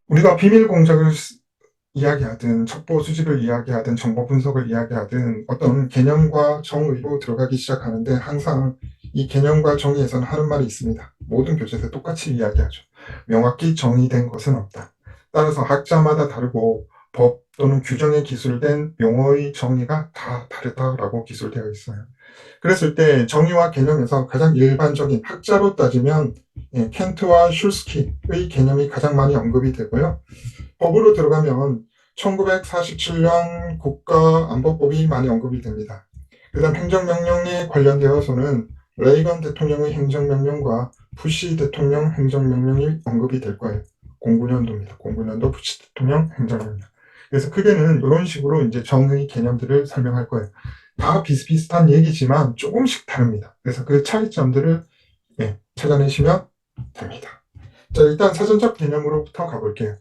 우리가 비밀 공작을 이야기하든 첩보 수집을 이야기하든 정보 분석을 이야기하든 어떤 개념과 정의로 들어가기 시작하는데 항상 이 개념과 정의에서는 하는 말이 있습니다. 모든 교재에서 똑같이 이야기하죠. 명확히 정의된 것은 없다. 따라서 학자마다 다르고 법 또는 규정에 기술된 용어의 정의가 다 다르다라고 기술되어 있어요. 그랬을 때 정의와 개념에서 가장 일반적인 학자로 따지면 켄트와 슐스키의 개념이 가장 많이 언급이 되고요. 법으로 들어가면 1947년 국가안보법이 많이 언급이 됩니다. 그 다음 행정명령에 관련되어서는 레이건 대통령의 행정명령과 부시 대통령 행정명령이 언급이 될 거예요. 09년도입니다. 09년도 부시 대통령 행정명령. 그래서 크게는 이런 식으로 이제 정의 개념들을 설명할 거예요. 다 비슷비슷한 얘기지만 조금씩 다릅니다. 그래서 그 차이점들을 찾아내시면 됩니다. 자, 일단 사전적 개념으로부터 가볼게요.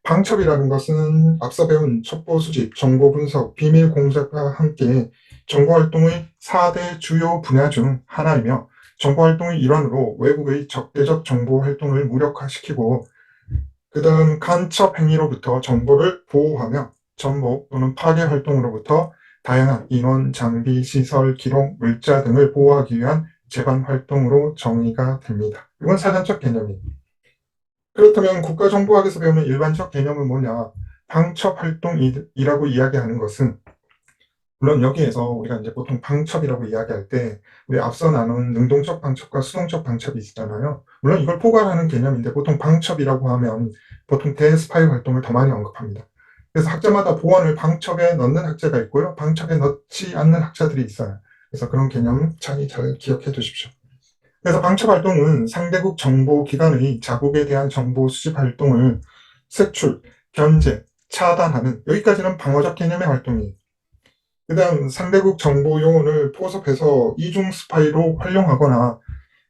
방첩이라는 것은 앞서 배운 첩보 수집, 정보 분석, 비밀 공작과 함께 정보 활동의 4대 주요 분야 중 하나이며 정보 활동의 일환으로 외국의 적대적 정보 활동을 무력화시키고 그 다음 간첩 행위로부터 정보를 보호하며 전복 또는 파괴 활동으로부터 다양한 인원, 장비, 시설, 기록, 물자 등을 보호하기 위한 재반 활동으로 정의가 됩니다. 이건 사전적 개념입니다. 그렇다면 국가정보학에서 배우는 일반적 개념은 뭐냐? 방첩 활동이라고 이야기하는 것은 물론 여기에서 우리가 이제 보통 방첩이라고 이야기할 때 우리 앞서 나눈 능동적 방첩과 수동적 방첩이 있잖아요. 물론 이걸 포괄하는 개념인데 보통 방첩이라고 하면 보통 대스파이 활동을 더 많이 언급합니다. 그래서 학자마다 보안을 방첩에 넣는 학자가 있고요. 방첩에 넣지 않는 학자들이 있어요. 그래서 그런 개념 차이 잘 기억해 두십시오. 그래서 방첩 활동은 상대국 정보기관의 자국에 대한 정보 수집 활동을 색출, 견제, 차단하는 여기까지는 방어적 개념의 활동이에요. 그 다음 상대국 정보 요원을 포섭해서 이중 스파이로 활용하거나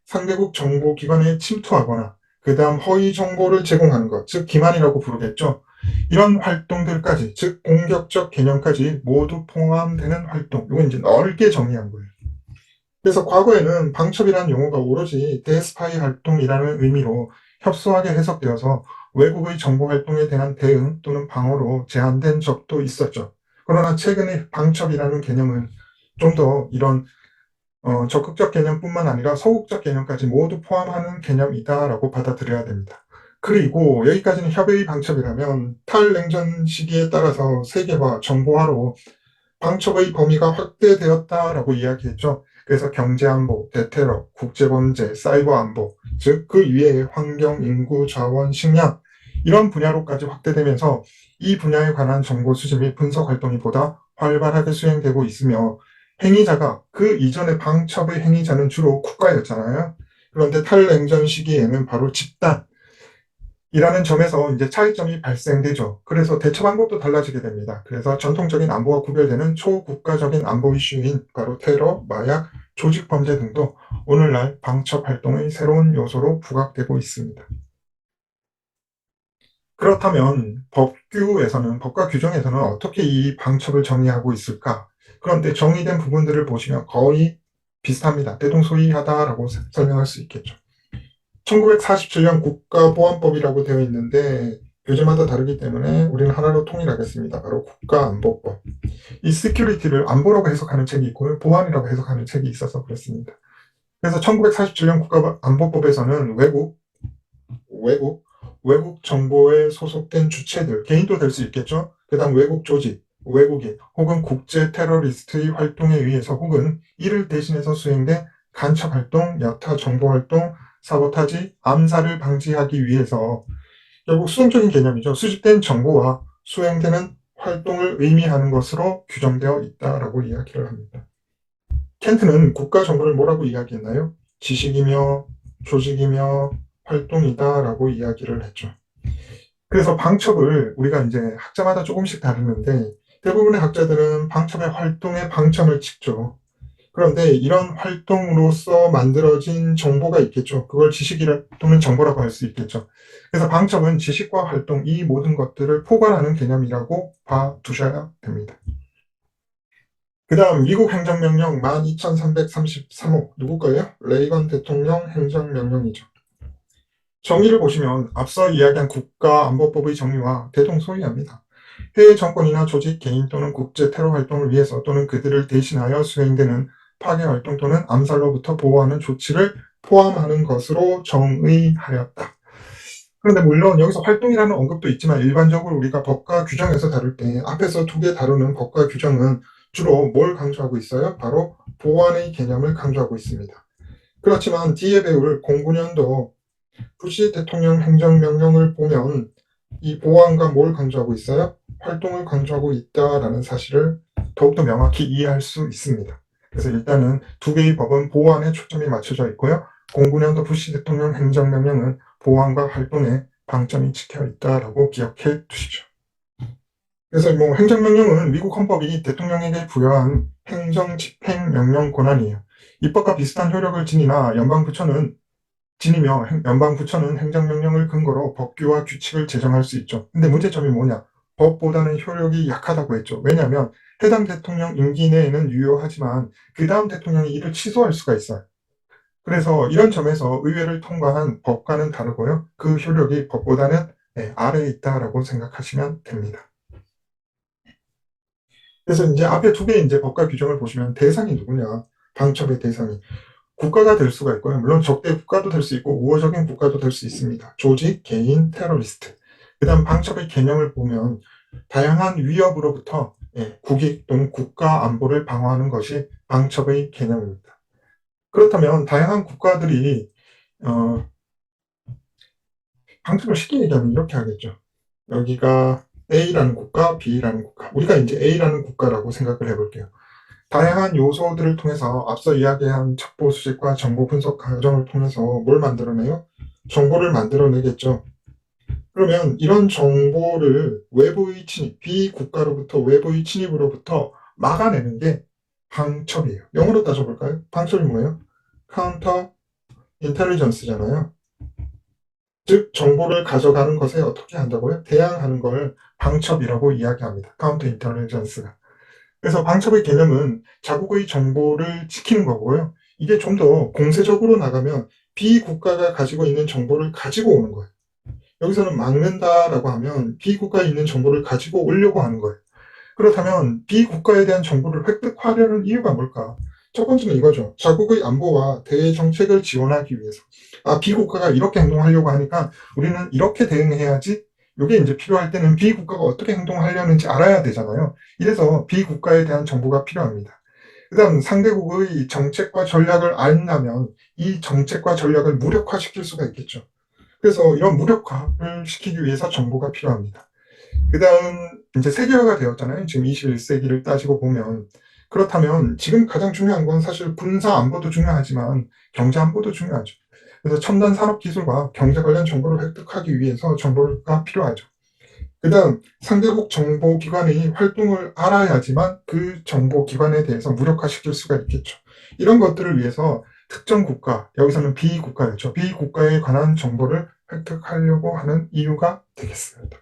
상대국 정보기관에 침투하거나 그 다음 허위 정보를 제공하는 것, 즉 기만이라고 부르겠죠. 이런 활동들까지, 즉 공격적 개념까지 모두 포함되는 활동, 이건 이제 넓게 정의한 거예요. 그래서 과거에는 방첩이라는 용어가 오로지 대스파이 활동이라는 의미로 협소하게 해석되어서 외국의 정보 활동에 대한 대응 또는 방어로 제한된 적도 있었죠. 그러나 최근에 방첩이라는 개념은 좀 더 이런 적극적 개념뿐만 아니라 소극적 개념까지 모두 포함하는 개념이다라고 받아들여야 됩니다. 그리고 여기까지는 협의의 방첩이라면 탈냉전 시기에 따라서 세계화, 정보화로 방첩의 범위가 확대되었다라고 이야기했죠. 그래서 경제안보, 대테러, 국제범죄, 사이버안보, 즉 그 위에 환경, 인구, 자원, 식량 이런 분야로까지 확대되면서 이 분야에 관한 정보 수집 및 분석 활동이 보다 활발하게 수행되고 있으며 행위자가 그 이전의 방첩의 행위자는 주로 국가였잖아요. 그런데 탈냉전 시기에는 바로 집단, 이라는 점에서 이제 차이점이 발생되죠. 그래서 대처 방법도 달라지게 됩니다. 그래서 전통적인 안보와 구별되는 초국가적인 안보 이슈인 바로 테러, 마약, 조직 범죄 등도 오늘날 방첩 활동의 새로운 요소로 부각되고 있습니다. 그렇다면 법과 규정에서는 어떻게 이 방첩을 정의하고 있을까? 그런데 정의된 부분들을 보시면 거의 비슷합니다. 대동소이하다라고 설명할 수 있겠죠. 1947년 국가보안법이라고 되어 있는데 교재마다 다르기 때문에 우리는 하나로 통일하겠습니다. 바로 국가안보법. 이 시큐리티를 안보라고 해석하는 책이 있고요. 보안이라고 해석하는 책이 있어서 그렇습니다. 그래서 1947년 국가안보법에서는 외국 정보에 소속된 주체들, 개인도 될 수 있겠죠. 그 다음 외국 조직, 외국인 혹은 국제 테러리스트의 활동에 의해서 혹은 이를 대신해서 수행된 간첩 활동, 여타 정보 활동, 사보타지, 암살을 방지하기 위해서 결국 수동적인 개념이죠. 수집된 정보와 수행되는 활동을 의미하는 것으로 규정되어 있다라고 이야기를 합니다. 켄트는 국가 정보를 뭐라고 이야기했나요? 지식이며 조직이며 활동이다라고 이야기를 했죠. 그래서 방첩을 우리가 이제 학자마다 조금씩 다루는데 대부분의 학자들은 방첩의 활동에 방점을 찍죠. 그런데 이런 활동으로서 만들어진 정보가 있겠죠. 그걸 지식이라 또는 정보라고 할 수 있겠죠. 그래서 방첩은 지식과 활동 이 모든 것들을 포괄하는 개념이라고 봐두셔야 됩니다. 그 다음 미국 행정명령 12333호 누구 거예요? 레이건 대통령 행정명령이죠. 정의를 보시면 앞서 이야기한 국가안보법의 정의와 대동소이합니다. 해외 정권이나 조직, 개인 또는 국제 테러 활동을 위해서 또는 그들을 대신하여 수행되는 파괴 활동 또는 암살로부터 보호하는 조치를 포함하는 것으로 정의하였다. 그런데 물론 여기서 활동이라는 언급도 있지만 일반적으로 우리가 법과 규정에서 다룰 때 앞에서 두 개 다루는 법과 규정은 주로 뭘 강조하고 있어요? 바로 보완의 개념을 강조하고 있습니다. 그렇지만 뒤에 배울 09년도 부시 대통령 행정명령을 보면 이 보완과 뭘 강조하고 있어요? 활동을 강조하고 있다라는 사실을 더욱더 명확히 이해할 수 있습니다. 그래서 일단은 두 개의 법은 보완에 초점이 맞춰져 있고요. 09년도 부시 대통령 행정명령은 보완과 활동에 방점이 찍혀 있다라고 기억해 두십시오. 그래서 뭐 행정명령은 미국 헌법이 대통령에게 부여한 행정집행명령 권한이에요. 입법과 비슷한 효력을 지니나 지니며 연방부처는 행정명령을 근거로 법규와 규칙을 제정할 수 있죠. 근데 문제점이 뭐냐? 법보다는 효력이 약하다고 했죠. 왜냐하면 해당 대통령 임기 내에는 유효하지만 그 다음 대통령이 이를 취소할 수가 있어요. 그래서 이런 점에서 의회를 통과한 법과는 다르고요. 그 효력이 법보다는 아래에 있다라고 생각하시면 됩니다. 그래서 이제 앞에 두 개의 이제 법과 규정을 보시면 대상이 누구냐? 방첩의 대상이 국가가 될 수가 있고요. 물론 적대 국가도 될 수 있고 우호적인 국가도 될 수 있습니다. 조직, 개인, 테러리스트. 그다음 방첩의 개념을 보면 다양한 위협으로부터 국익 또는 국가 안보를 방어하는 것이 방첩의 개념입니다. 그렇다면 다양한 국가들이 방첩을 쉽게 얘기하면 이렇게 하겠죠. 여기가 A라는 국가, B라는 국가. 우리가 이제 A라는 국가라고 생각을 해볼게요. 다양한 요소들을 통해서 앞서 이야기한 첩보 수집과 정보 분석 과정을 통해서 뭘 만들어내요? 정보를 만들어내겠죠. 그러면 이런 정보를 외부의 침입, 비국가로부터 외부의 침입으로부터 막아내는 게 방첩이에요. 영어로 따져볼까요? 방첩이 뭐예요? 카운터 인텔리전스잖아요. 즉 정보를 가져가는 것에 어떻게 한다고요? 대항하는 걸 방첩이라고 이야기합니다. 카운터 인텔리전스가. 그래서 방첩의 개념은 자국의 정보를 지키는 거고요. 이게 좀 더 공세적으로 나가면 비국가가 가지고 있는 정보를 가지고 오는 거예요. 여기서는 막는다라고 하면 비국가에 있는 정보를 가지고 오려고 하는 거예요. 그렇다면 비국가에 대한 정보를 획득하려는 이유가 뭘까? 첫 번째는 이거죠. 자국의 안보와 대외 정책을 지원하기 위해서. 비국가가 이렇게 행동하려고 하니까 우리는 이렇게 대응해야지. 이게 이제 필요할 때는 비국가가 어떻게 행동하려는지 알아야 되잖아요. 이래서 비국가에 대한 정보가 필요합니다. 그다음 상대국의 정책과 전략을 안다면 이 정책과 전략을 무력화시킬 수가 있겠죠. 그래서 이런 무력화를 시키기 위해서 정보가 필요합니다. 그다음 이제 세계화가 되었잖아요. 지금 21세기를 따지고 보면. 그렇다면 지금 가장 중요한 건 사실 군사 안보도 중요하지만 경제 안보도 중요하죠. 그래서 첨단 산업 기술과 경제 관련 정보를 획득하기 위해서 정보가 필요하죠. 그다음 상대국 정보기관의 활동을 알아야지만 그 정보기관에 대해서 무력화시킬 수가 있겠죠. 이런 것들을 위해서 특정 국가, 여기서는 비국가였죠. 비국가에 관한 정보를 획득하려고 하는 이유가 되겠습니다.